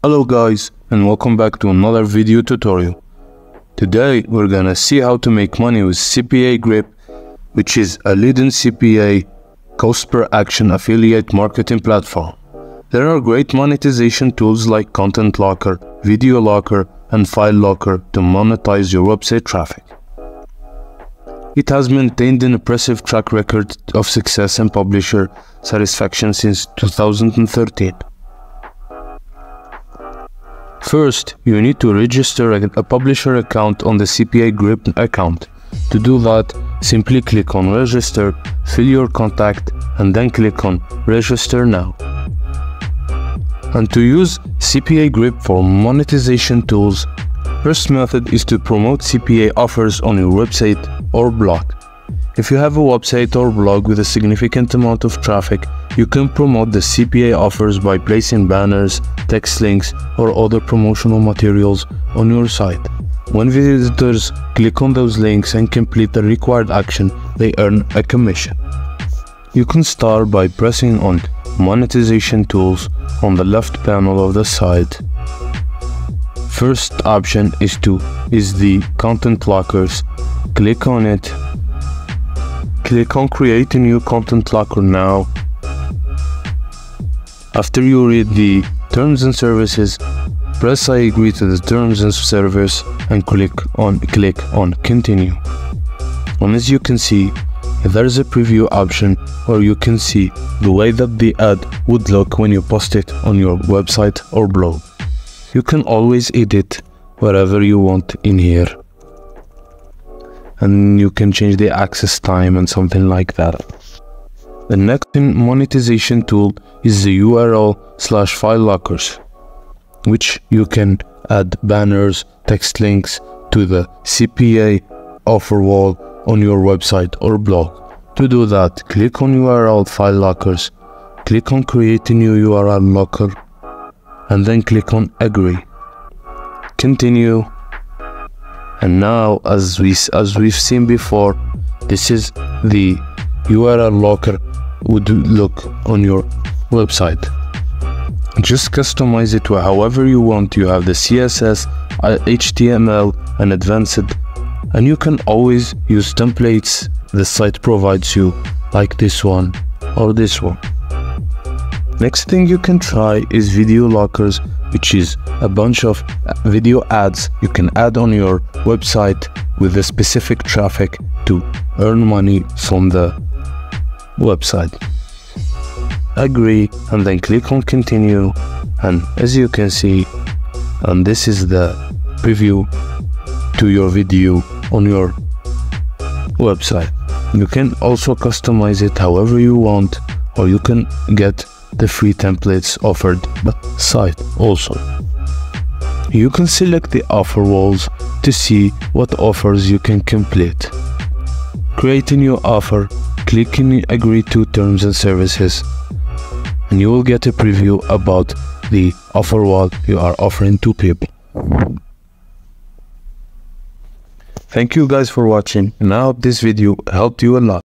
Hello guys, and welcome back to another video tutorial. Today we're gonna see how to make money with CPAGRIP, which is a leading CPA cost per action affiliate marketing platform. There are great monetization tools like Content Locker, Video Locker, and File Locker to monetize your website traffic. It has maintained an impressive track record of success and publisher satisfaction since 2013. First, you need to register a publisher account on the CPAGRIP account. To do that, simply click on Register, fill your contact, and then click on Register Now. And to use CPAGRIP for monetization tools, first method is to promote CPA offers on your website or blog. If you have a website or blog with a significant amount of traffic, you can promote the CPA offers by placing banners, text links, or other promotional materials on your site. When visitors click on those links and complete the required action, they earn a commission. You can start by pressing on Monetization Tools on the left panel of the site. First option is the Content Lockers. Click on it. Click on Create a new Content Locker now. After you read the Terms and Services, press I agree to the Terms and Service and click on Continue. And as you can see, there is a preview option where you can see the way that the ad would look when you post it on your website or blog. You can always edit wherever you want in here, and you can change the access time and something like that. The next monetization tool is the URL/file lockers, which you can add banners, text links to the CPA offer wall on your website or blog. To do that, click on URL file lockers, click on create a new URL locker, and then click on agree. Continue. And now, as we've seen before, this is the URL locker would look on your website. Just customize it however you want. You have the CSS, HTML, and advanced, and you can always use templates the site provides you, like this one or this one. Next thing you can try is Video Lockers, which is a bunch of video ads you can add on your website with a specific traffic to earn money from the website. Agree, and then click on Continue, and as you can see, and this is the preview to your video on your website. You can also customize it however you want, or you can get the free templates offered by the site also. You can select the offer walls to see what offers you can complete. Create a new offer, click on Agree to Terms and Services, and you will get a preview about the offer wall you are offering to people. Thank you guys for watching, and I hope this video helped you a lot.